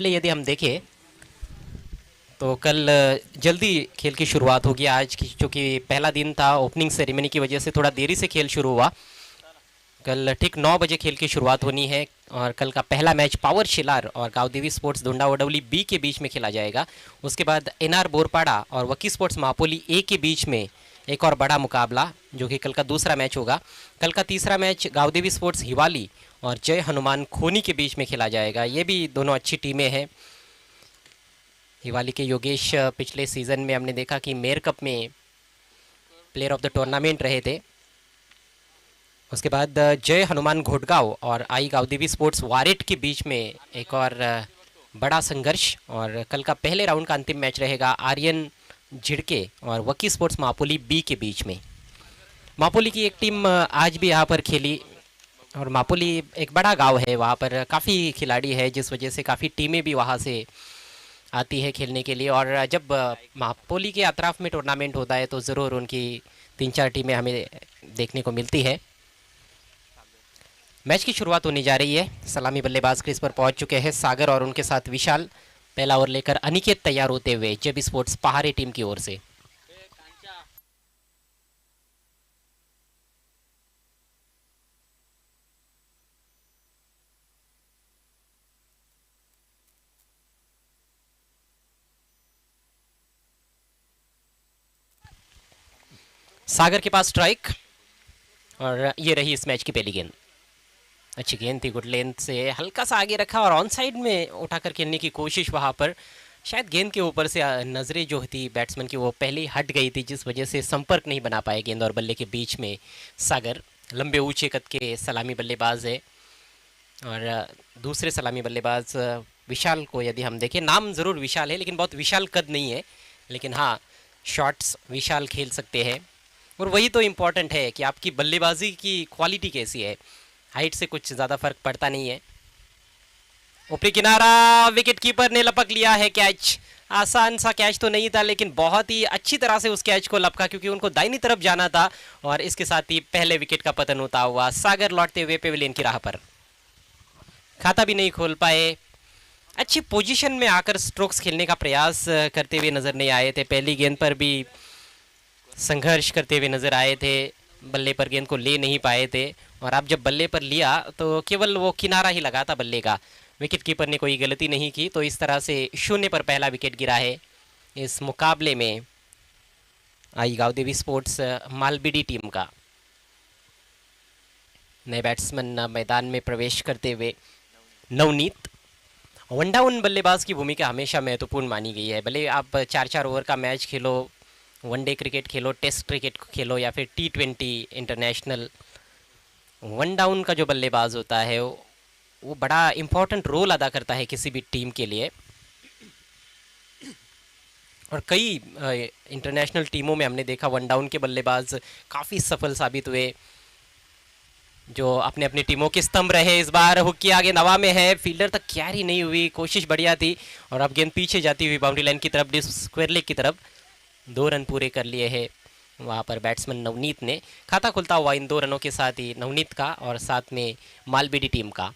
पहले यदि हम देखें तो कल जल्दी खेल की शुरुआत होगी आज की, क्योंकि पहला दिन था। ओपनिंग सेरेमनी की वजह से थोड़ा देरी से खेल शुरू हुआ। कल ठीक 9 बजे खेल की शुरुआत होनी है और कल का पहला मैच पावर शिलार और गांवदेवी स्पोर्ट्स धुंडा ओडवली बी के बीच में खेला जाएगा। उसके बाद एनआर बोरपाड़ा और वकी स्पोर्ट्स महापोली ए के बीच में एक और बड़ा मुकाबला, जो कि कल का दूसरा मैच होगा। कल का तीसरा मैच गांवदेवी स्पोर्ट्स हिवाली और जय हनुमान खोनी के बीच में खेला जाएगा। ये भी दोनों अच्छी टीमें हैं। हिवाली के योगेश पिछले सीज़न में हमने देखा कि मेयर कप में प्लेयर ऑफ द टूर्नामेंट रहे थे। उसके बाद जय हनुमान घोटगांव और आई गांवदेवी स्पोर्ट्स वारेट के बीच में एक और बड़ा संघर्ष। और कल का पहले राउंड का अंतिम मैच रहेगा आर्यन झिड़के और वकी स्पोर्ट्स मापोली बी के बीच में। मापोली की एक टीम आज भी यहाँ पर खेली और मापोली एक बड़ा गांव है, वहाँ पर काफ़ी खिलाड़ी है, जिस वजह से काफ़ी टीमें भी वहाँ से आती है खेलने के लिए। और जब मापोली के अतराफ में टूर्नामेंट होता है तो ज़रूर उनकी 3-4 टीमें हमें देखने को मिलती है। मैच की शुरुआत होने जा रही है। सलामी बल्लेबाज क्रीज पर पहुंच चुके हैं सागर और उनके साथ विशाल। पहला ओवर लेकर अनिकेत तैयार होते हुए जेबी स्पोर्ट्स पहाड़ी टीम की ओर से। सागर के पास स्ट्राइक और ये रही इस मैच की पहली गेंद। अच्छी गेंद थी, गुड लेंथ से हल्का सा आगे रखा और ऑन साइड में उठाकर खेलने की कोशिश। वहाँ पर शायद गेंद के ऊपर से नज़रें जो थी बैट्समैन की वो पहले ही हट गई थी, जिस वजह से संपर्क नहीं बना पाए गेंद और बल्ले के बीच में। सागर लंबे ऊंचे कद के सलामी बल्लेबाज है और दूसरे सलामी बल्लेबाज विशाल को यदि हम देखें, नाम ज़रूर विशाल है लेकिन बहुत विशाल कद नहीं है, लेकिन हाँ शॉट्स विशाल खेल सकते हैं। और वही तो इम्पॉर्टेंट है कि आपकी बल्लेबाजी की क्वालिटी कैसी है। हाइट से कुछ ज़्यादा फर्क पड़ता नहीं है। ऊपरी किनारा, विकेट कीपर ने लपक लिया है कैच। आसान सा कैच तो नहीं था लेकिन बहुत ही अच्छी तरह से उस कैच को लपका, क्योंकि उनको दाहिनी तरफ जाना था। और इसके साथ ही पहले विकेट का पतन होता हुआ सागर लौटते हुए पेविलियन की राह पर। खाता भी नहीं खोल पाए। अच्छी पोजीशन में आकर स्ट्रोक्स खेलने का प्रयास करते हुए नज़र नहीं आए थे। पहली गेंद पर भी संघर्ष करते हुए नज़र आए थे, बल्ले पर गेंद को ले नहीं पाए थे। और अब जब बल्ले पर लिया तो केवल वो किनारा ही लगा था बल्ले का। विकेट कीपर ने कोई गलती नहीं की, तो इस तरह से 0 पर पहला विकेट गिरा है इस मुकाबले में आई गांवदेवी स्पोर्ट्स मालबीडी टीम का। नए बैट्समैन मैदान में प्रवेश करते हुए नवनीत। वन डाउन बल्लेबाज की भूमिका हमेशा महत्वपूर्ण मानी गई है। भले आप 4-4 ओवर का मैच खेलो, वनडे क्रिकेट खेलो, टेस्ट क्रिकेट खेलो या फिर T20 इंटरनेशनल, वन डाउन का जो बल्लेबाज होता है वो बड़ा इम्पोर्टेंट रोल अदा करता है किसी भी टीम के लिए। और कई इंटरनेशनल टीमों में हमने देखा वन डाउन के बल्लेबाज काफ़ी सफल साबित हुए, जो अपने अपनी टीमों के स्तंभ रहे। इस बार हुक की आगे नवा में है, फील्डर तक कैरी नहीं हुई, कोशिश बढ़िया थी और अब गेंद पीछे जाती हुई बाउंड्री लाइन की तरफ, स्क्वायर लेग की तरफ। 2 रन पूरे कर लिए हैं वहाँ पर बैट्समैन नवनीत ने। खाता खुलता हुआ इन 2 रनों के साथ ही नवनीत का और साथ में मालबीडी टीम का।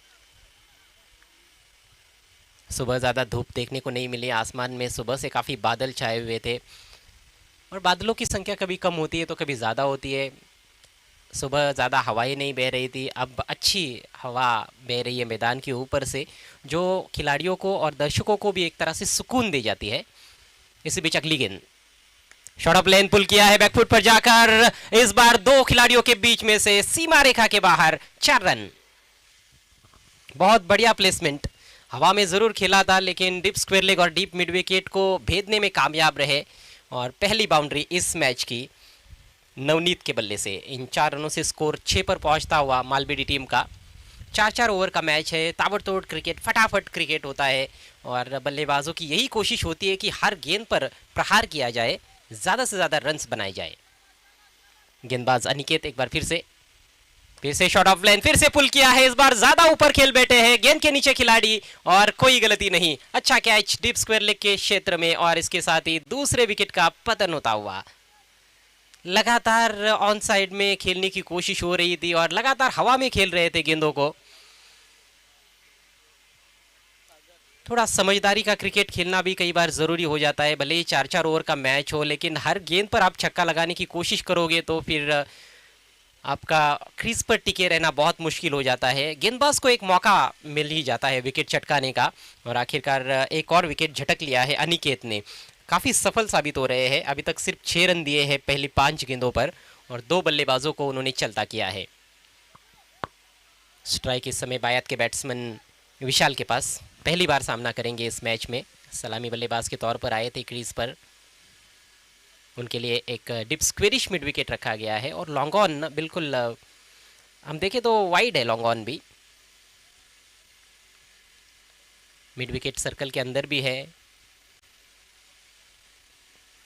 सुबह ज़्यादा धूप देखने को नहीं मिली, आसमान में सुबह से काफ़ी बादल छाए हुए थे और बादलों की संख्या कभी कम होती है तो कभी ज़्यादा होती है। सुबह ज़्यादा हवाएं नहीं बह रही थी, अब अच्छी हवा बह रही है मैदान के ऊपर से, जो खिलाड़ियों को और दर्शकों को भी एक तरह से सुकून दे जाती है। इसी बीच अगली गेंद शॉर्ट ऑफ लेन पुल किया है बैकफुट पर जाकर। इस बार 2 खिलाड़ियों के बीच में से सीमा रेखा के बाहर 4 रन। बहुत बढ़िया प्लेसमेंट, हवा में ज़रूर खेला था लेकिन डीप स्क्वायर लेग और डीप मिड विकेट को भेदने में कामयाब रहे। और पहली बाउंड्री इस मैच की नवनीत के बल्ले से। इन 4 रनों से स्कोर 6 पर पहुंचता हुआ मालबीडी टीम का। 4-4 ओवर का मैच है, ताबड़तोड़ क्रिकेट, फटाफट क्रिकेट होता है और बल्लेबाजों की यही कोशिश होती है कि हर गेंद पर प्रहार किया जाए, ज़्यादा से ज़्यादा रन्स बनाए जाए। गेंदबाज अनिकेत एक बार फिर से शॉट ऑफ लाइन, फिर से पुल किया है। इस बार ज़्यादा ऊपर खेल बैठे हैं गेंद के नीचे खिलाड़ी और कोई गलती नहीं। अच्छा कैच डीप स्क्वायर लेग के क्षेत्र में और इसके साथ ही दूसरे विकेट का पतन होता हुआ। लगातार ऑन साइड में खेलने की कोशिश हो रही थी और लगातार हवा में खेल रहे थे गेंदों को। थोड़ा समझदारी का क्रिकेट खेलना भी कई बार ज़रूरी हो जाता है। भले ही 4-4 ओवर का मैच हो, लेकिन हर गेंद पर आप छक्का लगाने की कोशिश करोगे तो फिर आपका क्रीज पर टिके रहना बहुत मुश्किल हो जाता है। गेंदबाज को एक मौका मिल ही जाता है विकेट चटकाने का, और आखिरकार एक और विकेट झटक लिया है अनिकेत ने। काफ़ी सफल साबित हो रहे हैं। अभी तक सिर्फ 6 रन दिए हैं पहली 5 गेंदों पर, और 2 बल्लेबाजों को उन्होंने चलता किया है। स्ट्राइक इस समय बायत के बैट्समैन विशाल के पास पहली बार सामना करेंगे इस मैच में। सलामी बल्लेबाज के तौर पर आए थे क्रीज पर। उनके लिए एक डिप स्क्वेरिश मिड विकेट रखा गया है, और लॉन्ग ऑन बिल्कुल हम देखें तो वाइड है लॉन्ग ऑन भी। मिड विकेट सर्कल के अंदर भी है।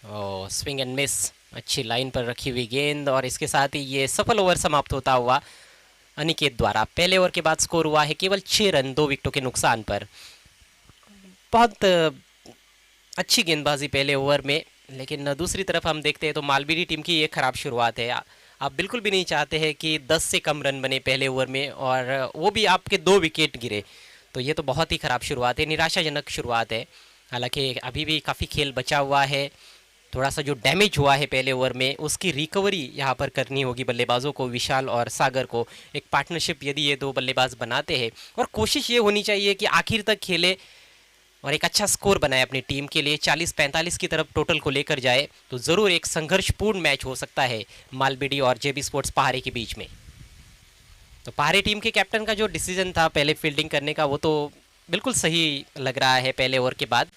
और स्विंग एंड मिस, अच्छी लाइन पर रखी हुई गेंद, और इसके साथ ही ये सफल ओवर समाप्त होता हुआ अनिकेत द्वारा। पहले ओवर के बाद स्कोर हुआ है केवल 6 रन 2 विकेटों के नुकसान पर। बहुत अच्छी गेंदबाजी पहले ओवर में, लेकिन दूसरी तरफ हम देखते हैं तो मालबीडी टीम की ये खराब शुरुआत है। आप बिल्कुल भी नहीं चाहते हैं कि 10 से कम रन बने पहले ओवर में, और वो भी आपके 2 विकेट गिरे, तो ये तो बहुत ही ख़राब शुरुआत है, निराशाजनक शुरुआत है। हालांकि अभी भी काफ़ी खेल बचा हुआ है। थोड़ा सा जो डैमेज हुआ है पहले ओवर में, उसकी रिकवरी यहाँ पर करनी होगी बल्लेबाजों को, विशाल और सागर को। एक पार्टनरशिप यदि ये 2 बल्लेबाज बनाते हैं, और कोशिश ये होनी चाहिए कि आखिर तक खेले और एक अच्छा स्कोर बनाए अपनी टीम के लिए, 40-45 की तरफ टोटल को लेकर जाए, तो ज़रूर एक संघर्षपूर्ण मैच हो सकता है मालबीडी और जेबी स्पोर्ट्स पहाड़ी के बीच में। तो पहाड़ी टीम के कैप्टन का जो डिसीजन था पहले फील्डिंग करने का, वो तो बिल्कुल सही लग रहा है पहले ओवर के बाद,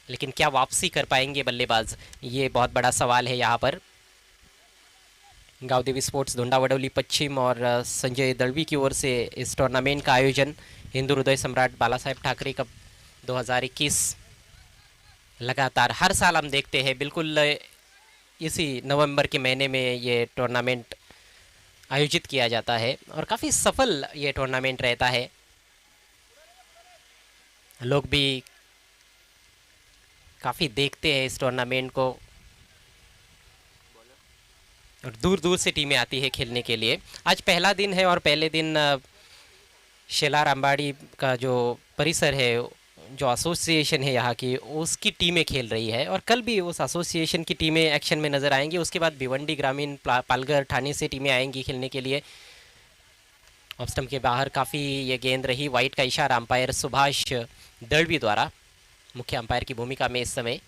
लेकिन क्या वापसी कर पाएंगे बल्लेबाज, ये बहुत बड़ा सवाल है यहाँ पर। गांव देवी स्पोर्ट्स धुंडा वडोली पश्चिम और संजय दड़वी की ओर से इस टूर्नामेंट का आयोजन हिंदू हृदय सम्राट बाला साहेब ठाकरे कप 2021 लगातार हर साल हम देखते हैं। बिल्कुल इसी नवंबर के महीने में ये टूर्नामेंट आयोजित किया जाता है, और काफ़ी सफल ये टूर्नामेंट रहता है। लोग भी काफ़ी देखते हैं इस टूर्नामेंट को, और दूर दूर से टीमें आती है खेलने के लिए। आज पहला दिन है, और पहले दिन शेलार अंबाड़ी का जो परिसर है, जो एसोसिएशन है यहाँ की, उसकी टीमें खेल रही है, और कल भी उस एसोसिएशन की टीमें एक्शन में नज़र आएंगी। उसके बाद भिवंडी ग्रामीण पालघर ठाणे से टीमें आएंगी खेलने के लिए। ऑफ स्टंप के बाहर काफ़ी ये गेंद रही, वाइट का इशारा अंपायर सुभाष दड़वी द्वारा, मुख्य अंपायर की भूमिका में इस समय।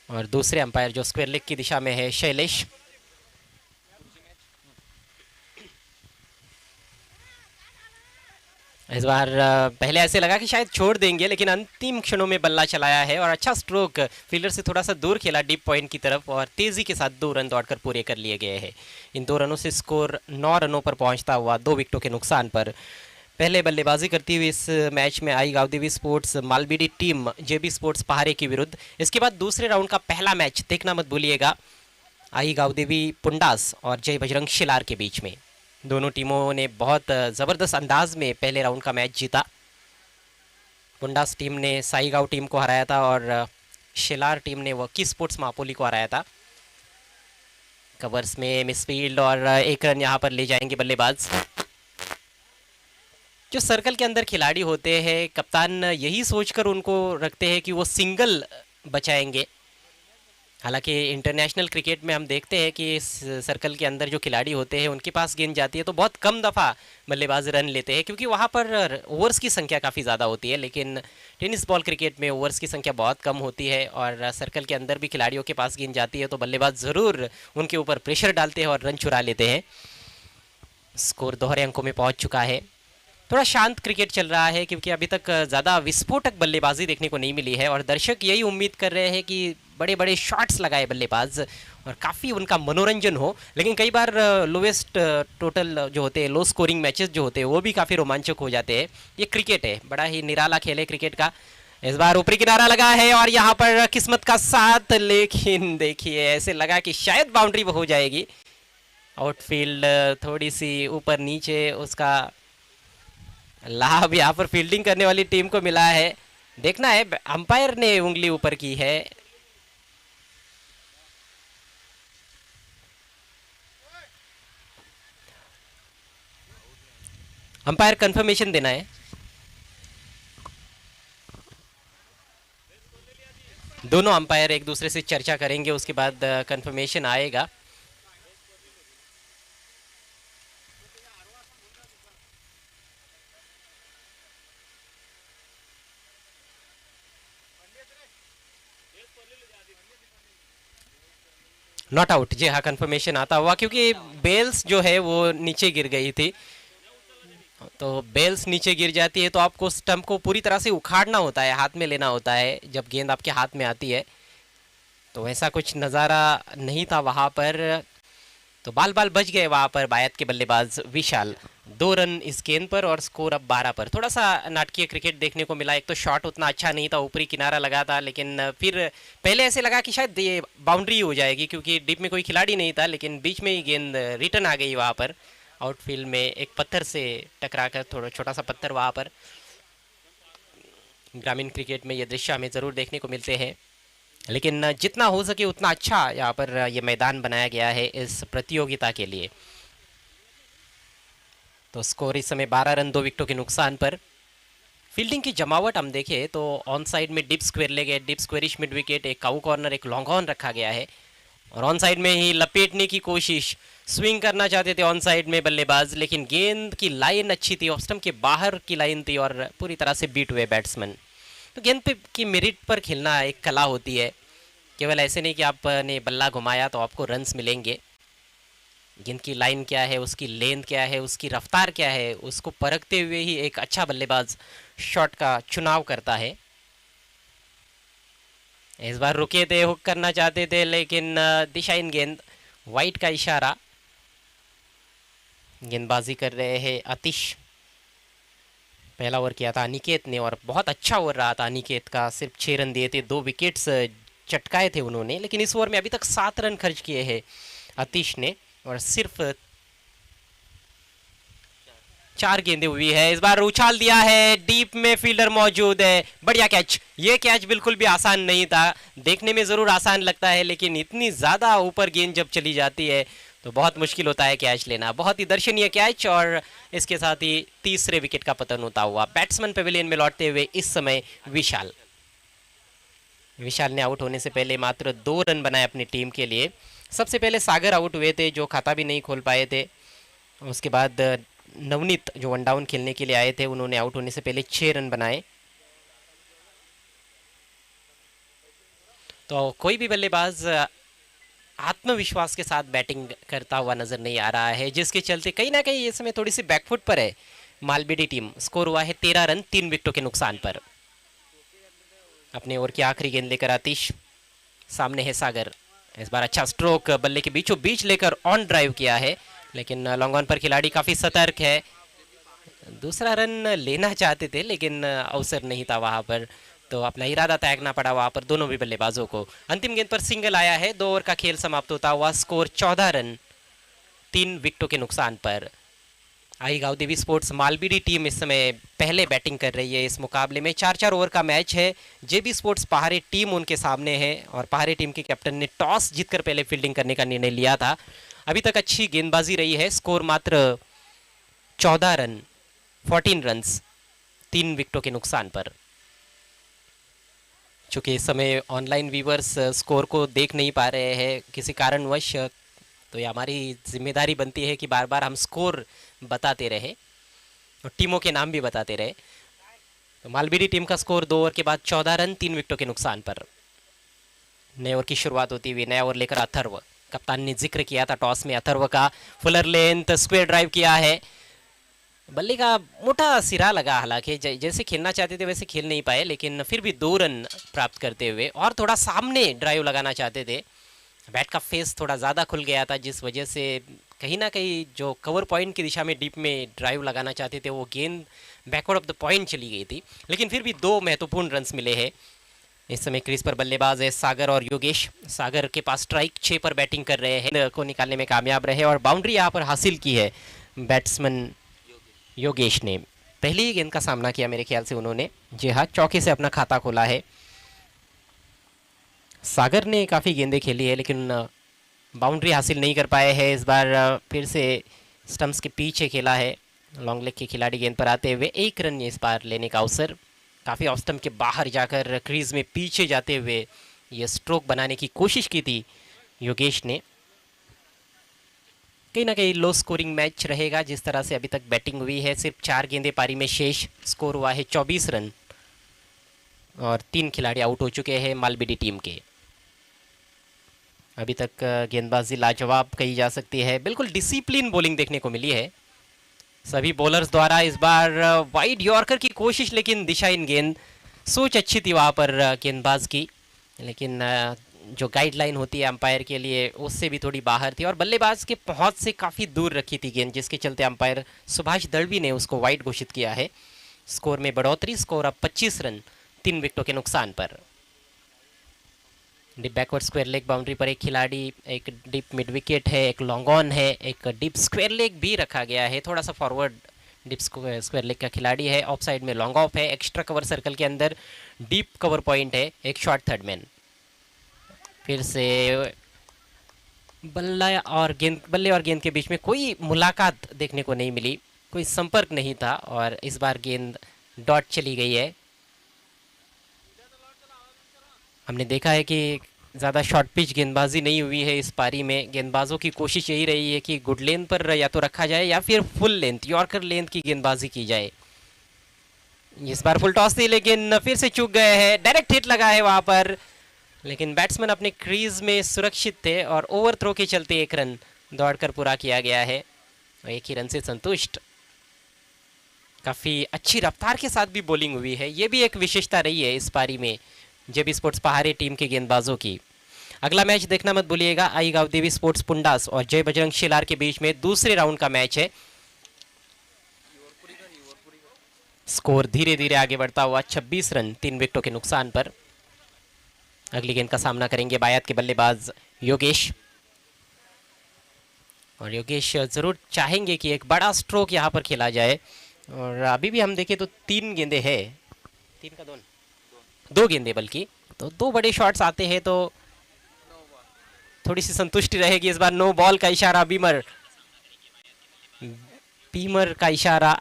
और दूसरे अंपायर जो स्क्वायर लेग की दिशा में है, शैलेश। इस बार पहले ऐसे लगा कि शायद छोड़ देंगे, लेकिन अंतिम क्षणों में बल्ला चलाया है, और अच्छा स्ट्रोक, फील्डर से थोड़ा सा दूर खेला डीप पॉइंट की तरफ, और तेज़ी के साथ 2 रन दौड़कर पूरे कर लिए गए हैं। इन 2 रनों से स्कोर 9 रनों पर पहुंचता हुआ 2 विकेटों के नुकसान पर। पहले बल्लेबाजी करती हुई इस मैच में आई गांवदेवी स्पोर्ट्स मालबीडी टीम जेबी स्पोर्ट्स पहाड़ी के विरुद्ध। इसके बाद दूसरे राउंड का पहला मैच देखना मत भूलिएगा, आई गांवदेवी पुंडास और जय बजरंग शिलार के बीच में। दोनों टीमों ने बहुत ज़बरदस्त अंदाज में पहले राउंड का मैच जीता। पुंडास टीम ने साईगांव टीम को हराया था, और शिलार टीम ने वकी स्पोर्ट्स मापोली को हराया था। कवर्स में मिसफील्ड, और 1 रन यहाँ पर ले जाएंगे बल्लेबाज। जो सर्कल के अंदर खिलाड़ी होते हैं, कप्तान यही सोचकर उनको रखते हैं कि वो सिंगल बचाएंगे। हालांकि इंटरनेशनल क्रिकेट में हम देखते हैं कि इस सर्कल के अंदर जो खिलाड़ी होते हैं, उनके पास गेंद जाती है तो बहुत कम दफ़ा बल्लेबाज रन लेते हैं, क्योंकि वहाँ पर ओवर्स की संख्या काफ़ी ज़्यादा होती है। लेकिन टेनिस बॉल क्रिकेट में ओवर्स की संख्या बहुत कम होती है, और सर्कल के अंदर भी खिलाड़ियों के पास गेंद जाती है तो बल्लेबाज ज़रूर उनके ऊपर प्रेशर डालते हैं और रन चुरा लेते हैं। स्कोर दोहरे अंकों में पहुँच चुका है। थोड़ा शांत क्रिकेट चल रहा है, क्योंकि अभी तक ज़्यादा विस्फोटक बल्लेबाजी देखने को नहीं मिली है, और दर्शक यही उम्मीद कर रहे हैं कि बड़े बड़े शॉट्स लगाए बल्लेबाज और काफ़ी उनका मनोरंजन हो। लेकिन कई बार लोवेस्ट टोटल जो होते हैं, लो स्कोरिंग मैचेस जो होते हैं, वो भी काफ़ी रोमांचक हो जाते हैं। ये क्रिकेट है, बड़ा ही निराला खेल है क्रिकेट का। इस बार ऊपरी किनारा लगा है, और यहाँ पर किस्मत का साथ, लेकिन देखिए ऐसे लगा कि शायद बाउंड्री हो जाएगी। आउटफील्ड थोड़ी सी ऊपर नीचे, उसका लाभ यहाँ पर फील्डिंग करने वाली टीम को मिला है। देखना है, अंपायर ने उंगली ऊपर की है। अंपायर कंफर्मेशन देना है। दोनों अंपायर एक दूसरे से चर्चा करेंगे, उसके बाद कंफर्मेशन आएगा। नॉट आउट, जी हाँ, कंफर्मेशन आता हुआ, क्योंकि बेल्स जो है वो नीचे गिर गई थी। तो बेल्स नीचे गिर जाती है तो आपको स्टंप को पूरी तरह से उखाड़ना होता है, हाथ में लेना होता है जब गेंद आपके हाथ में आती है। तो ऐसा कुछ नज़ारा नहीं था वहाँ पर। तो बाल बाल बच गए वहाँ पर बायत के बल्लेबाज विशाल। 2 रन इस गेंद पर और स्कोर अब 12 पर। थोड़ा सा नाटकीय क्रिकेट देखने को मिला। एक तो शॉट उतना अच्छा नहीं था, ऊपरी किनारा लगा था, लेकिन फिर पहले ऐसे लगा कि शायद ये बाउंड्री हो जाएगी क्योंकि डीप में कोई खिलाड़ी नहीं था, लेकिन बीच में ही गेंद रिटर्न आ गई वहाँ पर। आउटफील्ड में एक पत्थर से टकराकर, थोड़ा छोटा सा पत्थर वहाँ पर। ग्रामीण क्रिकेट में ये दृश्य हमें ज़रूर देखने को मिलते हैं, लेकिन जितना हो सके उतना अच्छा यहाँ पर ये मैदान बनाया गया है इस प्रतियोगिता के लिए। तो स्कोर इस समय 12 रन 2 विकेटों के नुकसान पर। फील्डिंग की जमावट हम देखें तो ऑन साइड में डिप स्क्वेयर ले गए, डिप स्क्वेयरिश मिड विकेट, एक काउ कॉर्नर, एक लॉन्ग ऑन रखा गया है। और ऑन साइड में ही लपेटने की कोशिश, स्विंग करना चाहते थे ऑन साइड में बल्लेबाज, लेकिन गेंद की लाइन अच्छी थी, ऑफ स्टंप के बाहर की लाइन थी और पूरी तरह से बीट हुए बैट्समैन। तो गेंद पे की मेरिट पर खेलना एक कला होती है, केवल ऐसे नहीं कि आपने बल्ला घुमाया तो आपको रन्स मिलेंगे। गेंद की लाइन क्या है, उसकी लेंथ क्या है, उसकी रफ्तार क्या है, उसको परखते हुए ही एक अच्छा बल्लेबाज शॉट का चुनाव करता है। इस बार रुके थे, हुक करना चाहते थे, लेकिन दिशाहीन गेंद, वाइट का इशारा। गेंदबाजी कर रहे हैं आतिश। पहला ओवर किया था अनिकेत ने और बहुत अच्छा ओवर रहा था अनिकेत का। सिर्फ 6 रन दिए थे, 2 विकेट्स चटकाए थे उन्होंने, लेकिन इस ओवर में अभी तक 7 रन खर्च किए हैं आतिश ने और सिर्फ 4 गेंदें हुई है। इस बार उछाल दिया है, डीप में फील्डर मौजूद है, बढ़िया कैच। ये कैच बिल्कुल भी आसान नहीं था, देखने में ज़रूर आसान लगता है, लेकिन इतनी ज़्यादा ऊपर गेंद जब चली जाती है तो बहुत मुश्किल होता है कैच लेना। बहुत ही दर्शनीय कैच और इसके साथ ही तीसरे विकेट का पतन होता हुआ। बैट्समैन पेविलियन में लौटते हुए इस समय विशाल। विशाल ने आउट होने से पहले मात्र 2 रन बनाए अपनी टीम के लिए। सबसे पहले सागर आउट हुए थे जो खाता भी नहीं खोल पाए थे। उसके बाद नवनीत जो वन डाउन खेलने के लिए आए थे, उन्होंने आउट होने से पहले 6 रन बनाए। तो कोई भी बल्लेबाज आत्मविश्वास के साथ बैटिंग करता हुआ नजर नहीं आ रहा है, जिसके चलते कहीं ना कहीं इस समय थोड़ी सी बैकफुट पर है मालबीडी टीम। स्कोर हुआ है 13 रन 3 विकेटों के नुकसान पर। अपने ओवर की आखिरी गेंद लेकर आतिश, सामने है सागर। इस बार अच्छा स्ट्रोक, बल्ले के बीचों बीच लेकर ऑन ड्राइव किया है, लेकिन लॉन्ग ऑन पर खिलाड़ी काफ़ी सतर्क है। दूसरा रन लेना चाहते थे लेकिन अवसर नहीं था वहाँ पर, तो अपना इरादा त्यागना पड़ा वहाँ पर दोनों भी बल्लेबाजों को। अंतिम गेंद पर सिंगल आया है, 2 ओवर का खेल समाप्त होता हुआ। स्कोर 14 रन 3 विकेटों के नुकसान पर। आई गांव देवी स्पोर्ट्स मालबीडी टीम इस समय पहले बैटिंग कर रही है इस मुकाबले में। 4-4 ओवर का मैच है। जेबी स्पोर्ट्स पहाड़े टीम उनके सामने है और पहाड़े टीम के कैप्टन ने टॉस जीतकर पहले फील्डिंग करने का निर्णय लिया था। अभी तक अच्छी गेंदबाजी रही है। स्कोर मात्र 14 रन 14 रन्स 3 विकेटों के नुकसान पर। चूँकि इस समय ऑनलाइन व्यूवर्स स्कोर को देख नहीं पा रहे हैं किसी कारणवश, तो ये हमारी जिम्मेदारी बनती है कि बार बार हम स्कोर बताते रहे और टीमों के नाम भी बताते रहे। तो मालबीडी टीम का स्कोर 2 ओवर के बाद 14 रन 3 विकेटों के नुकसान पर। नए ओवर की शुरुआत होती हुई नया ओवर लेकर अथर्व। कप्तान ने जिक्र किया था टॉस में अथर्व का। फुलर लेंथ स्क्वायर ड्राइव किया है, बल्ले का मोटा सिरा लगा, हालांकि जैसे खेलना चाहते थे वैसे खेल नहीं पाए, लेकिन फिर भी 2 रन प्राप्त करते हुए। और थोड़ा सामने ड्राइव लगाना चाहते थे, बैट का फेस थोड़ा ज़्यादा खुल गया था, जिस वजह से कहीं ना कहीं जो कवर पॉइंट की दिशा में डीप में ड्राइव लगाना चाहते थे वो गेंद बैकवर्ड ऑफ द पॉइंट चली गई थी। लेकिन फिर भी 2 महत्वपूर्ण रन्स मिले हैं। इस समय क्रीज पर बल्लेबाज है सागर और योगेश। सागर के पास स्ट्राइक 6 पर बैटिंग कर रहे हैं, को निकालने में कामयाब रहे और बाउंड्री यहाँ पर हासिल की है बैट्समैन योगेश ने। पहली ही गेंद का सामना किया मेरे ख्याल से उन्होंने। जी हाँ, चौके से अपना खाता खोला है। सागर ने काफ़ी गेंदें खेली है लेकिन बाउंड्री हासिल नहीं कर पाए हैं। इस बार फिर से स्टंप्स के पीछे खेला है लॉन्ग लेग के खिलाड़ी गेंद पर आते हुए एक रन इस बार लेने का अवसर। काफ़ी ऑफ स्टंप के बाहर जाकर क्रीज में पीछे जाते हुए ये स्ट्रोक बनाने की कोशिश की थी योगेश ने। कहीं ना कहीं लो स्कोरिंग मैच रहेगा जिस तरह से अभी तक बैटिंग हुई है। सिर्फ 4 गेंदें पारी में शेष, स्कोर हुआ है 24 रन और 3 खिलाड़ी आउट हो चुके हैं मालबीडी टीम के। अभी तक गेंदबाजी लाजवाब कही जा सकती है, बिल्कुल डिसिप्लिन बॉलिंग देखने को मिली है सभी बॉलर्स द्वारा। इस बार वाइड यॉर्कर की कोशिश, लेकिन दिशाहीन गेंद। सोच अच्छी थी वहाँ पर गेंदबाज की, लेकिन जो गाइडलाइन होती है अंपायर के लिए उससे भी थोड़ी बाहर थी और बल्लेबाज के पहुंच से काफ़ी दूर रखी थी गेंद, जिसके चलते अंपायर सुभाष दळवी ने उसको वाइड घोषित किया है। स्कोर में बढ़ोतरी, स्कोर अब 25 रन 3 विकेटों के नुकसान पर। Deep backward square leg boundary पर एक खिलाड़ी, एक डीप मिड विकेट है, एक लॉन्ग ऑन है, एक डीप स्क्वायर लेग भी रखा गया है। थोड़ा सा फॉरवर्ड डीप स्क्वायर लेग का खिलाड़ी है। ऑफ साइड में लॉन्ग ऑफ है, एक्स्ट्रा कवर सर्कल के अंदर डीप कवर पॉइंट है, एक शॉर्ट थर्ड मैन। फिर से बल्ले और गेंद के बीच में कोई मुलाकात देखने को नहीं मिली, कोई संपर्क नहीं था और इस बार गेंद डॉट चली गई है। हमने देखा है कि ज़्यादा शॉर्ट पिच गेंदबाजी नहीं हुई है इस पारी में। गेंदबाजों की कोशिश यही रही है कि गुड लेंथ पर या तो रखा जाए या फिर फुल लेंथ, यॉर्कर लेंथ की गेंदबाजी की जाए। इस बार फुल टॉस थी लेकिन फिर से चूक गए हैं। डायरेक्ट हिट लगा है वहाँ पर, लेकिन बैट्समैन अपने क्रीज में सुरक्षित थे और ओवर थ्रो के चलते एक रन दौड़कर पूरा किया गया है और एक ही रन से संतुष्ट। काफ़ी अच्छी रफ्तार के साथ भी बॉलिंग हुई है, ये भी एक विशेषता रही है इस पारी में जेबी स्पोर्ट्स पहाड़ी टीम के गेंदबाजों की। अगला मैच देखना मत भूलिएगा, आई गांव देवी स्पोर्ट्स पुंडास और जय बजरंग शिलार के बीच में दूसरे राउंड का मैच है। स्कोर धीरे धीरे आगे बढ़ता हुआ 26 रन 3 विकेटों के नुकसान पर। अगली गेंद का सामना करेंगे बायात के बल्लेबाज योगेश और योगेश जरूर चाहेंगे कि एक बड़ा स्ट्रोक यहां पर खेला जाए। और अभी भी हम देखें तो 3 गेंदे हैं, 3 का 2 गेंदे बल्कि, तो 2 बड़े शॉट्स आते हैं तो थोड़ी सी संतुष्टि रहेगी। इस बार नो बॉल का इशारा, बीमर का इशारा,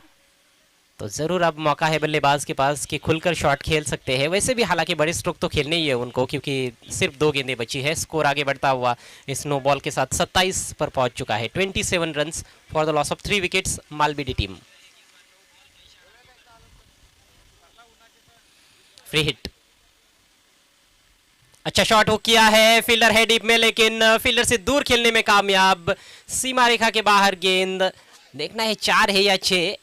तो ज़रूर अब मौका है बल्लेबाज के पास कि खुलकर शॉट खेल सकते हैं। वैसे भी हालांकि बड़े स्ट्रोक तो खेलने ही है उनको क्योंकि सिर्फ 2 गेंदें बची है। स्कोर आगे बढ़ता हुआ इस नो बॉल के साथ 27 पर पहुंच चुका है। 27 runs for the loss of 3 wickets मालबीडी टीम। फ्री हिट, अच्छा शॉट हुक किया है, फील्डर है डीप में लेकिन फील्डर से दूर खेलने में कामयाब। सीमा रेखा के बाहर गेंद, देखना है 4 है या 6।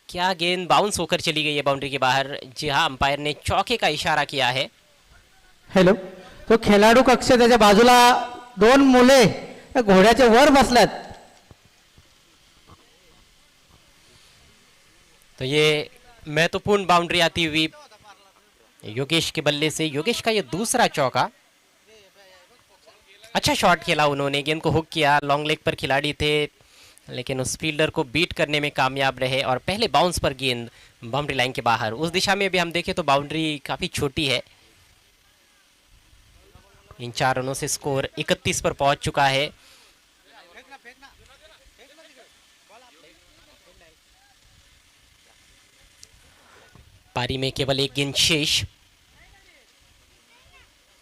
क्या गेंद बाउंस होकर चली गई है बाउंड्री के बाहर? जी हाँ, अंपायर ने चौके का इशारा किया है। हॅलो, तो खेळाडू कक्ष त्याच्या बाजूला 2 मुले घोड्याच्या वर बसल्यात। तो ये महत्वपूर्ण बाउंड्री आती हुई योगेश के बल्ले से, योगेश का ये दूसरा चौका। अच्छा शॉट खेला उन्होंने, गेंद को हुक किया, लॉन्ग लेग पर खिलाड़ी थे लेकिन उस फील्डर को बीट करने में कामयाब रहे और पहले बाउंस पर गेंद बाउंड्री लाइन के बाहर। उस दिशा में भी हम देखें तो बाउंड्री काफ़ी छोटी है। इन 4 रनों से स्कोर 31 पर पहुंच चुका है। पारी में केवल एक गेंद शेष।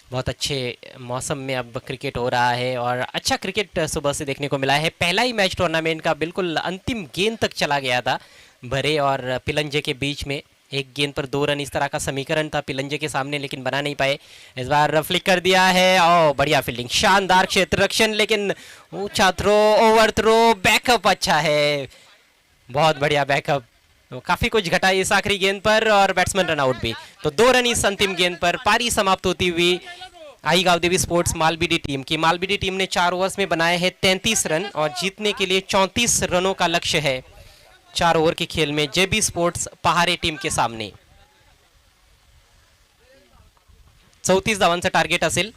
बहुत अच्छे मौसम में अब क्रिकेट हो रहा है और अच्छा क्रिकेट सुबह से देखने को मिला है। पहला ही मैच टूर्नामेंट का बिल्कुल अंतिम गेंद तक चला गया था भरे और पिलंजे के बीच में। एक गेंद पर 2 रन, इस तरह का समीकरण था पिलंजे के सामने लेकिन बना नहीं पाए। इस बार फ्लिक कर दिया है और बढ़िया फील्डिंग, शानदार क्षेत्र रक्षण, लेकिन ऊंचा थ्रो, ओवर थ्रो, बैकअप अच्छा है, बहुत बढ़िया बैकअप। तो काफी कुछ घटा इस आखिरी गेंद पर और बैट्समैन रन आउट भी। तो 2 रन इस अंतिम गेंद पर। पारी समाप्त होती हुई आई गांव देवी स्पोर्ट्स मालबीडी टीम की। मालबीडी टीम ने 4 ओवर्स में बनाए हैं 33 रन और जीतने के लिए 34 रनों का लक्ष्य है 4 ओवर के खेल में जेबी स्पोर्ट्स पहारे टीम के सामने। 34 धावांचं टार्गेट असेल।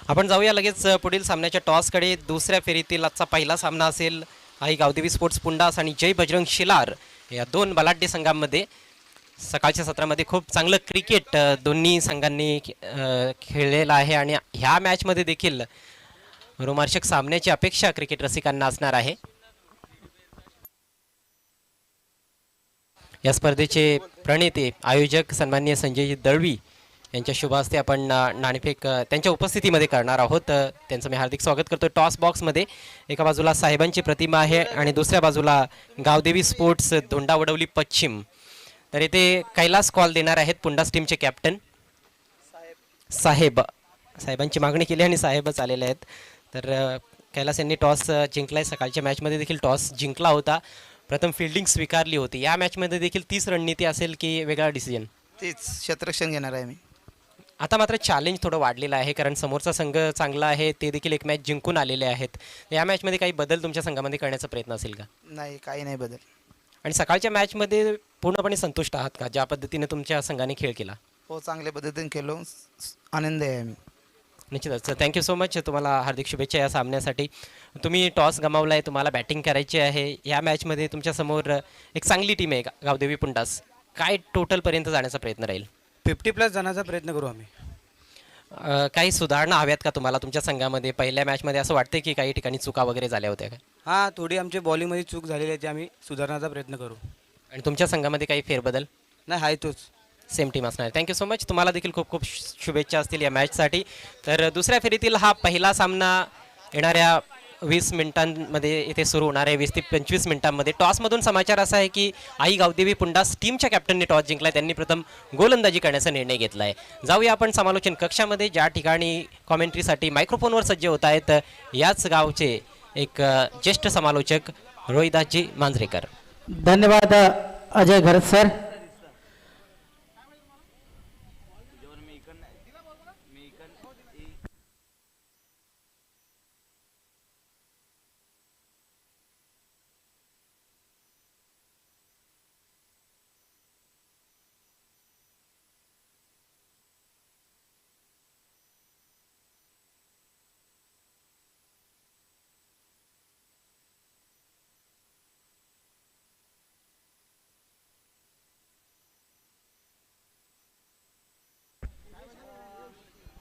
आपण जाऊया लगेच पुढील सामन्याच्या टॉसकडे. दुसऱ्या फेरीतील आजचा पहिला सामना असेल आई गावदेवी स्पोर्ट्स पुंडास आणि जय बजरंग शिलार या दोन बलाढ्य संघांमध्ये. सकाळच्या सत्रामध्ये खूप चांगलं क्रिकेट दोन्ही संघांनी खेळलेलं आहे आणि ह्या मॅचमध्ये देखील रोमांचक सामन्याची अपेक्षा क्रिकेट रसिकांना असणार आहे. या स्पर्धेचे प्रणेते आयोजक सन्माननीय संजय दळवी यांच्या शुभ हस्ते आपण नाणेफेक त्यांच्या उपस्थितीमध्ये करणार आहोत. त्यांचं मी हार्दिक स्वागत करतो. टॉस बॉक्समध्ये एका बाजूला साहेबांची प्रतिमा आहे आणि दुसऱ्या बाजूला गावदेवी स्पोर्ट्स धोंडावडवली पश्चिम. तर इथे कैलास कॉल देणार आहेत पुंडास टीमचे कॅप्टन साहेबांची मागणी केली आणि साहेबच आलेले आहेत. तर कैलास यांनी टॉस जिंकलाय. सकाळच्या मॅचमध्ये देखील टॉस जिंकला होता. प्रथम फिल्डिंग स्वीकारली होती. या मॅचमध्ये देखील 30 रणनीती असेल की वेगळा डिसिजन? तीच क्षेत्ररक्षण घेणार आहे मी. आता मात्र चॅलेंज थोडं वाढलेलं आहे कारण समोरचा संघ चांगला आहे. ते देखील एक मॅच जिंकून आलेले आहेत. या मॅचमध्ये काही बदल तुमच्या संघामध्ये करण्याचा प्रयत्न असेल का? नाही, काही नाही बदल. आणि सकाळच्या मॅचमध्ये पूर्णपणे संतुष्ट आहात का ज्या पद्धतीने तुमच्या संघाने खेळ केला? हो, चांगल्या पद्धतीने खेळलो. आनंद आहे आम्ही. निश्चितच. Thank you so much. तुम्हाला हार्दिक शुभेच्छा या सामन्यासाठी. तुम्ही टॉस गमावला आहे, तुम्हाला बॅटिंग करायची आहे. या मॅचमध्ये तुमच्यासमोर एक चांगली टीम आहे गावदेवी पुंडास. काय टोटलपर्यंत जाण्याचा प्रयत्न राहील? 50+ जाण्याचा प्रयत्न करू आम्ही. काही सुधारणा हव्यात का तुम्हाला तुमच्या संघामध्ये? पहिल्या मॅचमध्ये असं वाटतं की काही ठिकाणी चुका वगैरे झाल्या होत्या का? हां, थोडी आमच्या बॉलिंगमध्ये चूक झालेली आहे, ती आम्ही सुधारण्याचा प्रयत्न करू. आणि तुमच्या संघामध्ये काही फेरबदल? नाही, आहे तोच. सेम टीम असणार. Thank you so much. तुम्हाला देखील खूप खूप शुभेच्छा असतील या मॅचसाठी. तर दुसऱ्या फेरीतील हा पहिला सामना येणाऱ्या 20 मिनिटांमध्ये इथे सुरू होणार आहे. 20 ते 25 मिनिटांमध्ये. टॉसमधून समाचार असा आहे की आई गावदेवी पुंडास टीमच्या कॅप्टनने टॉस जिंकला. त्यांनी प्रथम गोलंदाजी करण्याचा निर्णय घेतला आहे. जाऊया आपण समालोचन कक्षामध्ये ज्या ठिकाणी कॉमेंट्रीसाठी मायक्रोफोनवर सज्ज होत आहेत याच गावचे एक ज्येष्ठ समालोचक रोहिदासजी मांजरेकर. धन्यवाद अजय घरत सर.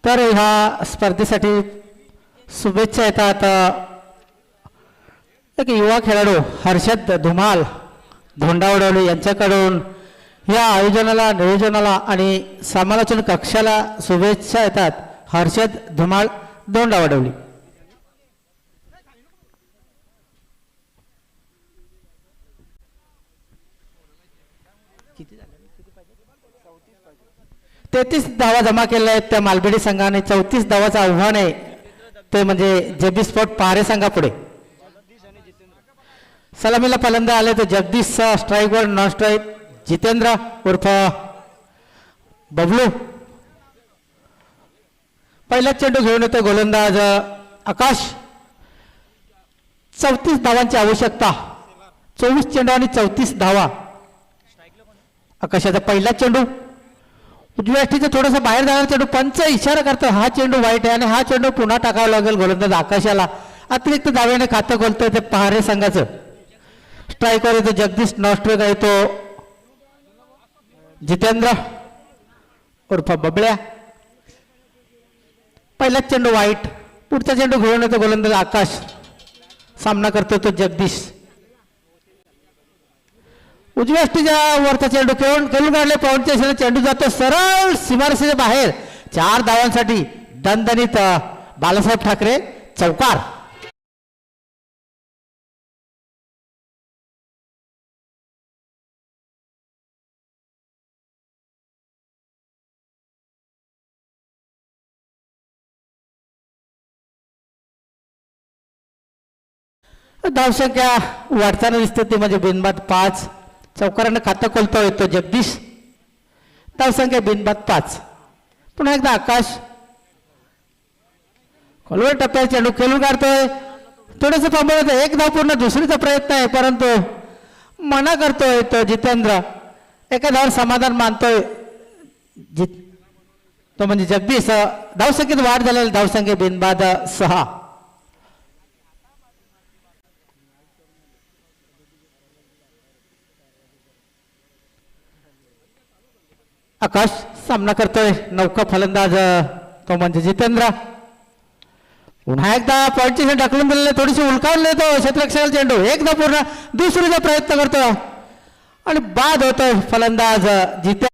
तर ह्या स्पर्धेसाठी शुभेच्छा येतात एक युवा खेळाडू हर्षद धुमाल धोंडावडवली यांच्याकडून. या आयोजनाला, नियोजनाला आणि समालोचन कक्षाला शुभेच्छा येतात. हर्षद धुमाल धोंडावडवली. तेहतीस धावा जमा केल्या आहेत त्या मालबेडी संघाने. 34 धावाचं आव्हान आहे ते म्हणजे जेबी स्पोर्ट पहारे संघापुढे. सलामीला फलंदा आले तर जगदीश स्ट्राईकवर, नॉन स्ट्राईक जितेंद्र उर्फ बबलू. पहिलाच चेंडू घेऊन येतो गोलंदाज आकाश. 34 धावांची आवश्यकता. 24 चेंडू आणि 34 धावा. आकाशाचा पहिला चेंडू उजव्या अष्टीचं थोडंसं बाहेर जाणार चेंडू. पंच इशारा करतो हा चेंडू वाईट आहे आणि हा चेंडू पुन्हा टाकावा लागेल गोलंदाज आकाशाला. अतिरिक्त धाव्याने खातं खोलतोय ते पहारे संघाचं. स्ट्राईकवर येतो जगदीश, नॉस्ट्रेक येतो जितेंद्र उर्फ बबड्या. पहिलाच चेंडू वाईट. पुढचा चेंडू घेऊन येतो गोलंदाज आकाश. सामना करतो तो जगदीश. उजव्या अष्टीच्या वरचा चेंडू खेळून काढले. पवनच्या दिशेने चेंडू जातो सरळ सीमारेषेच्या बाहेर. 4 धावांसाठी दणदणीत बालासाहेब ठाकरे चौकार. धावसंख्या वाढताना दिसते ती म्हणजे बिनबाद 5. चौकारानं खातं खोलतो येतो जगदीश. धावसंख्या बिनबाद 5. पुन्हा एकदा आकाश खोलवर टप्प्यात चेंडू खेळून काढतोय. थोडंसं थांबवत. एक धाव पूर्ण दुसरीचा प्रयत्न आहे परंतु मना करतोय तो जितेंद्र. एका धावावर समाधान मानतोय तो म्हणजे जगदीश. धावसंख्येत वाढ झालेली, धावसंख्ये बिनबाद 6. आकाश सामना करतोय नौका फलंदाज तो म्हणजे जितेंद्र. पुन्हा एकदा पॉईंटची ढकलून दिलेले, थोडीशी उलकावून तो क्षेत्ररक्षकाला चेंडू एकदा पूर्ण दुसरीचा प्रयत्न करतोय आणि बाद होतोय फलंदाज जिते.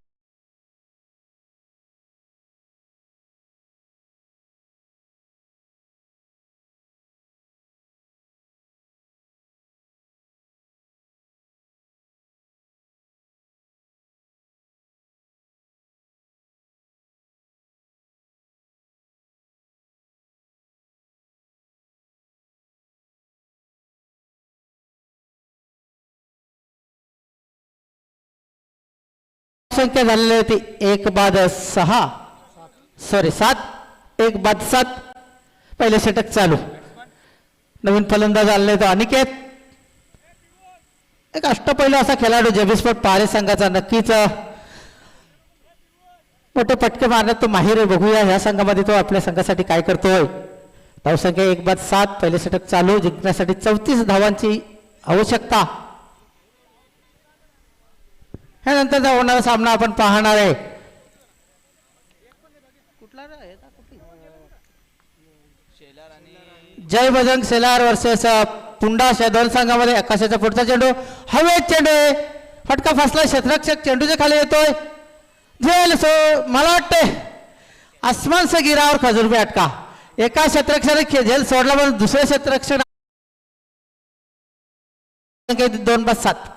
संख्या झालेली होती 1-6, सॉरी 7, 1-7. पहिले षटक चालू. नवीन फलंदाज आलेले तो अनिकेत. एक अष्टपैलू असा खेळाडू जबीस्पोर्ट पहारे संघाचा, नक्कीच मोठे पटके मारण्यात तो माहिर आहे. बघूया ह्या संघामध्ये तो आपल्या संघासाठी काय करतोय. धावसंख्या 1-7. पहिले षटक चालू. जिंकण्यासाठी 34 धावांची आवश्यकता. ह्यानंतर होणारा सामना आपण पाहणार आहे. जय बजरंग सेलार वर्सेस पुंडाश या दोन संघामध्ये. आकाशाच्या पुढचा चेंडू हवेत चेंडू आहे. फटका फसला. क्षेत्ररक्षक चेंडूच्या खाली येतोय. झेल सो मला वाटते आसमान से गिरावर खजूर पे अटका. एका क्षेत्ररक्षकाने झेल सोडला म्हणून दुसऱ्या क्षेत्ररक्षक 2-7.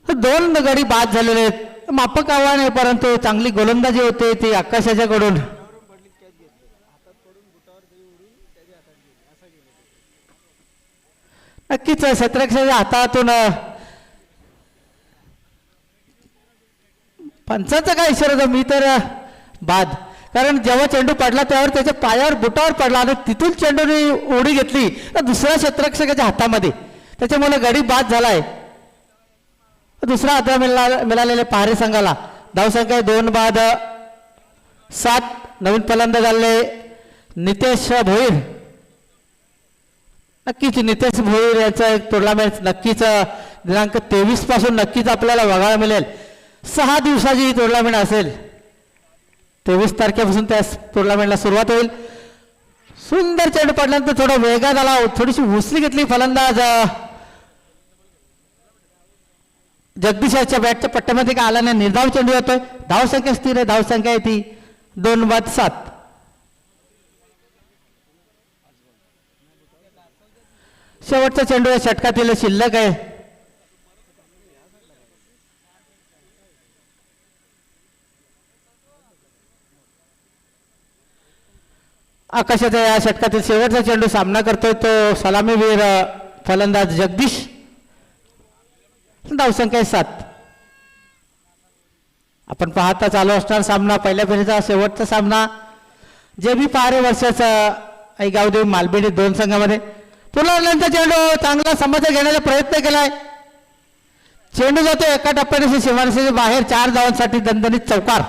दोन गडी बाद झालेले आहेत. माफक आव्हान आहे, परंतु चांगली गोलंदाजी होते ती आकाशाच्याकडून. नक्कीच क्षेत्ररक्षकाच्या हातातून पंचांचा काय इशारा होता. मी तर बाद, कारण जेव्हा चेंडू पडला त्यावर त्याच्या पायावर बुटावर पडला आणि तिथून चेंडूने उडी घेतली तर दुसऱ्या क्षेत्ररक्षकाच्या हातामध्ये, त्याच्यामुळे गडी बाद झालाय. दुसरा आदरा मिळालेल्या पहारे संघाला. धावसंख्या 2-7. नवीन फलंदाज झाले नितेश भोईर. नक्कीच नितेश भोईर याचा एक टुर्नामेंट नक्कीच दिनांक 23 पासून नक्कीच आपल्याला बघायला मिळेल. 6 दिवसाची ही टुर्नामेंट असेल. 23 तारखेपासून त्या टुर्नामेंटला सुरुवात होईल. सुंदर चेंडू पडल्यानंतर थोडा वेगात आला, थोडीशी उसळी घेतली फलंदाज जगदीशाच्या बॅटच्या पट्ट्यामध्ये का आला नाही. निर्धाव चेंडू येतोय. धावसंख्या स्थिर आहे. धावसंख्या आहे ती 2-7. शेवटचा चेंडू या षटकातील शिल्लक आहे. आकाशाचा या षटकातील शेवटचा चेंडू सामना करतोय तो सलामीवीर फलंदाज जगदीश. धावसंख्या 7. आपण पाहता चालू असणार सामना. पहिल्या फेरीचा शेवटचा सामना JB पहारे वर्षाचा आई गावदेवी मालबेडी दोन संघामध्ये. पुनर्नंतर चेंडू चांगला समज घेण्याचा प्रयत्न केलाय. चेंडू जातो एका टप्प्याने सीमारेषेच्या बाहेर. 4 धावांसाठी दणदणीत चौकार.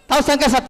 धावसंख्या 7.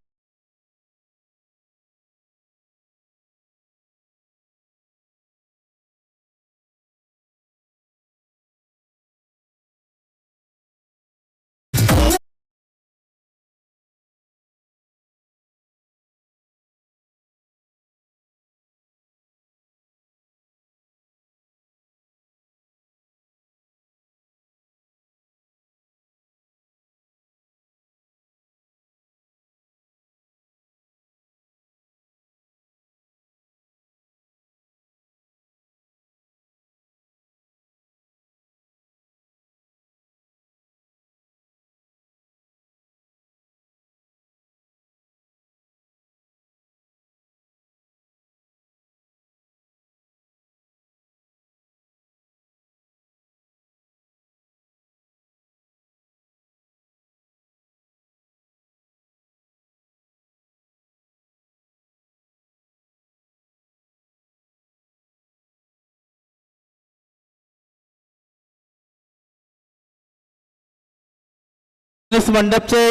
पोलीस मंडपचे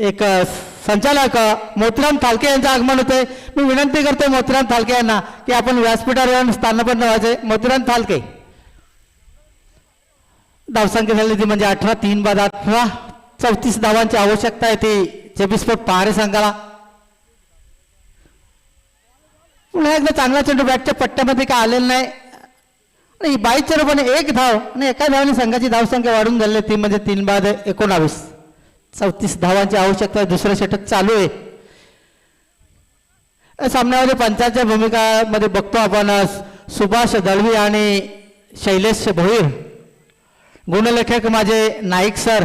एक संचालक मोतीराम थालके यांचं आगमन होते. मी विनंती करतो मोतीराम थालके यांना की आपण व्यासपीठावर येऊन स्थानबद्ध व्हायचे. मोतीराम थालके. धावसंख्या झाली ती म्हणजे 18-3 बाद 34 धावांची आवश्यकता आहे ती जेबीस्पोर्ट पहारे संघाला. पुन्हा एकदा चांगला चेंडू बॅटच्या पट्ट्यामध्ये काय आलेला नाही आणि 22 चेंडूपणे 1 धाव आणि एका धावाने संघाची धावसंख्या वाढून झाली ती म्हणजे 3 बाद 19. 34 धावांची आवश्यकता आहे. दुसरं षटक चालू आहे. सामन्यामध्ये पंचांच्या भूमिकामध्ये बघतो आपण सुभाष दळवी आणि शैलेश भोईर. गुणलेखक माझे नाईक सर.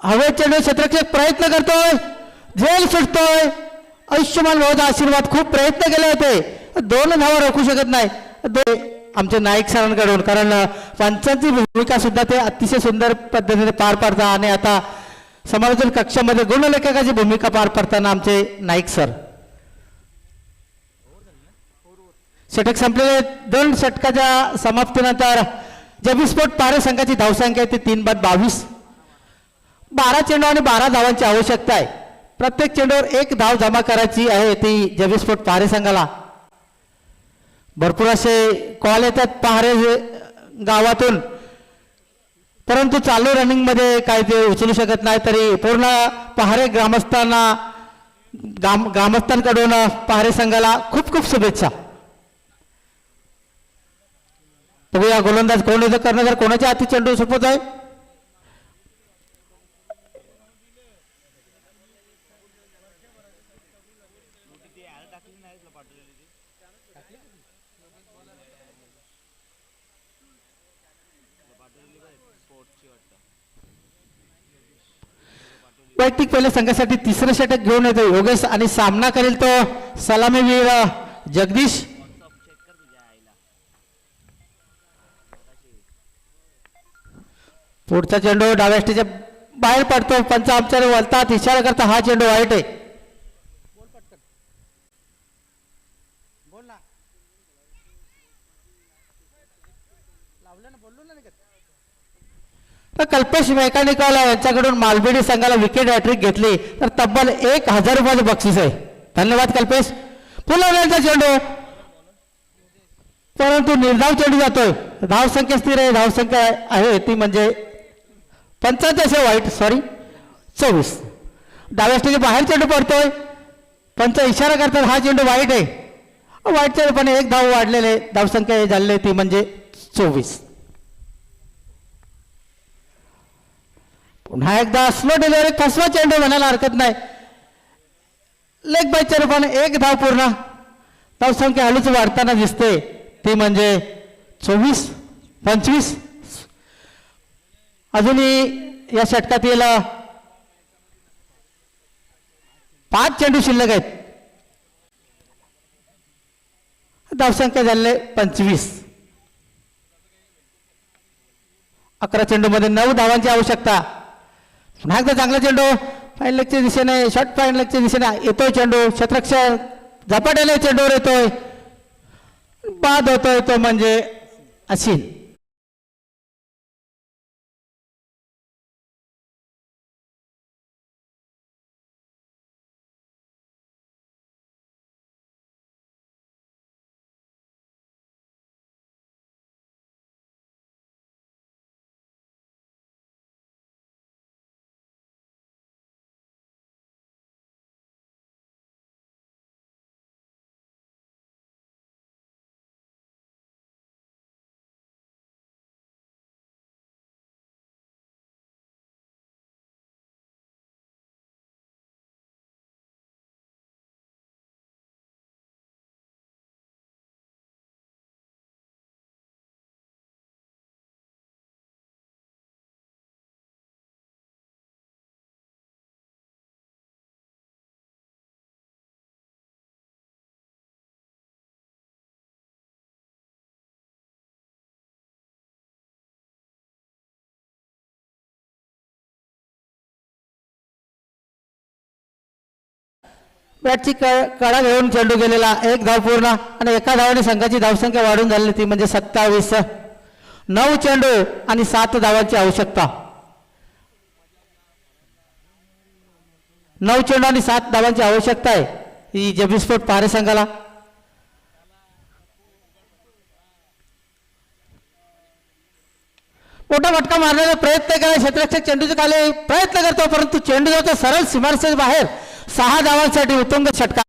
हवे चेंडू क्षेत्ररक्षक प्रयत्न करतोय, झेल सुटतोय. आयुष्यमान भाऊचा आशीर्वाद. खूप प्रयत्न केले होते, 2 धावा रोखू शकत नाही आमच्या नाईक सरांकडून, कारण पंचांची भूमिका सुद्धा ते अतिशय सुंदर पद्धतीने पार पाडतात. आणि आता समालोचन कक्षामध्ये गुणलेखकाची भूमिका पार पाडताना आमचे नाईक सर. षटक संपलेले. 2 षटकाच्या समाप्तीनंतर जेबीस्पोर्ट पहारे संघाची धावसंख्या आहे ती 3 बाद 22. 12 चेंडू आणि 12 धावांची आवश्यकता आहे. प्रत्येक चेंडूवर 1 धाव जमा करायची आहे ती जेबीस्पोर्ट पहारे संघाला. भरपूर असे कॉल येतात पहारे गावातून, परंतु चालू रनिंगमध्ये काय ते उचलू शकत नाही. तरी पूर्ण पहारे ग्रामस्थांकडून पहारे संघाला खूप खूप शुभेच्छा. बघूया गोलंदाज कोण येतं करणार, कोणाच्या हाती चेंडू सोपत आहे. वैयक्तिक पहिल्या संघासाठी तिसरं षटक घेऊन येतो योगेश आणि सामना करेल तो सलामीवीर जगदीश. पुढचा चेंडू डाव्या स्टेजच्या बाहेर पडतो. पंच आमच्याकडे वळतात, इशारा करता हा चेंडू वाईट आहे. कल्पेश मेकॅनिकल यांच्याकडून मालबेडी संघाला विकेट हॅट्रिक घेतली तर तब्बल 1000 रुपयाचं बक्षीस आहे. धन्यवाद कल्पेश. फुलवण्याचा चेंडू, परंतु निर्धाव चेंडू जातोय. धावसंख्या स्थिर आहे. धावसंख्या आहे ती म्हणजे 55 वाईट 24. डाव्या स्टेजच्या बाहेर चेंडू पडतोय. पंच इशारा करतात हा चेंडू वाईट आहे. वाईट चेंडूपणे 1 धाव वाढलेले. धावसंख्या झालेली ती म्हणजे 24. पुन्हा एकदा स्लो डिलिव्हरी. फसवा चेंडू म्हणायला हरकत नाही. लेग बायच्या रूपाने 1 धाव पूर्ण. धावसंख्या हळूच वाढताना दिसते ती म्हणजे 24-25. अजूनही या षटकातील 5 चेंडू शिल्लक आहेत. धावसंख्या झाले 25. 11 चेंडूमध्ये 9 धावांची आवश्यकता. पुन्हा एकदा चांगला चेंडू फाईन लेगच्या दिशेने, शॉर्ट फाईन लेगच्या दिशेने येतोय चेंडू. क्षेत्ररक्षक झपाट्याने चेंडूवर येतोय, बाद होतोय तो म्हणजे अश्विन. बॅटची कडा घेऊन चेंडू गेलेला. 1 धाव पूर्ण आणि एका धावाने संघाची धावसंख्या वाढून झाली ती म्हणजे 27. 9 चेंडू आणि 7 धावांची आवश्यकता. 9 चेंडू आणि 7 धावांची आवश्यकता आहे ही जेबी स्पोर्ट पारे संघाला. मोठा फटका मारण्याचा प्रयत्न केला क्षेत्ररक्षक चेंडूचे खाली प्रयत्न करतो परंतु चेंडू जातो सरळ सीमारेषेच्या बाहेर. 6 धावांसाठी उत्तुंग षटकार.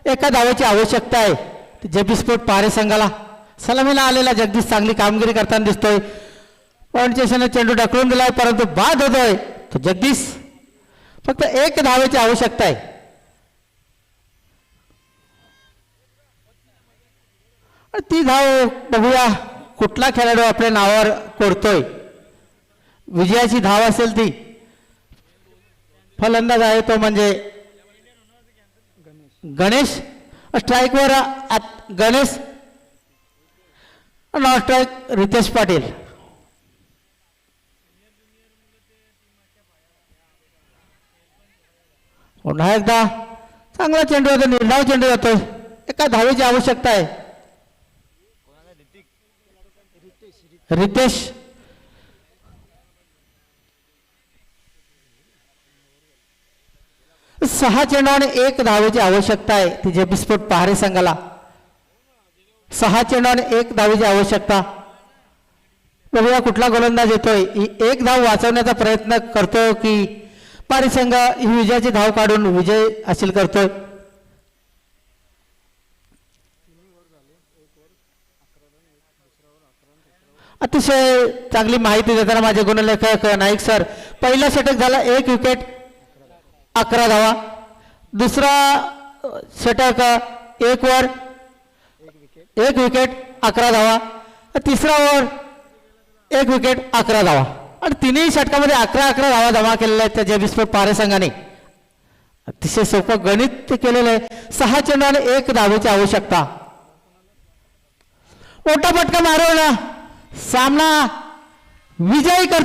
एका धावाची आवश्यकता आहे जेबी स्पोर्ट पारे संघाला. सलामीला आलेला जगदीश चांगली कामगिरी करताना दिसतोय. पॉईंटच्या चेंडू ढकलून दिलाय परंतु बाद होतोय तो जगदीश. फक्त 1 धावेची आवश्यकता आहे. ती धाव बघूया कुठला खेळाडू आपल्या नावावर कोरतोय. विजयाची धाव असेल ती. फलंदाज आहे तो म्हणजे गणेश. स्ट्राईकवर गणेश. Non strike Ritesh Patil. पुन्हा एकदा चांगला चेंडू जातो निर्धाव चेंडू जातोय. एका धावेची आवश्यकता आहे. रितेश. सहा चेंडू आणि 1 धावेची आवश्यकता आहे ती जेबी स्पोर्ट पहारे संघाला. 6 चेंडू आणि 1 धावेची आवश्यकता. बघूया कुठला गोलंदाज येतोय. 1 धाव वाचवण्याचा प्रयत्न करतो की पारी संघ ही विजयाची धाव काढून विजय हासिल करतोय. अतिशय चांगली माहिती देताना माझे गुणलेखक नाईक सर. पहिला षटक झाला 1 विकेट 11 धावा. दुसरा षटक 1 वर 1 विकेट 11 धावा. तिसरा ओव्हर 1 विकेट 11 धावा आणि तिन्ही षटकामध्ये 11 धावा जमा केलेल्या आहेत त्या जेबी स्पोर्ट पारे संघाने. अतिशय सोपं गणित केलेलं आहे. 6 चेंडू आणि 1 धावेची आवश्यकता. मोठा फटका मारवला सामना विजयी करतो.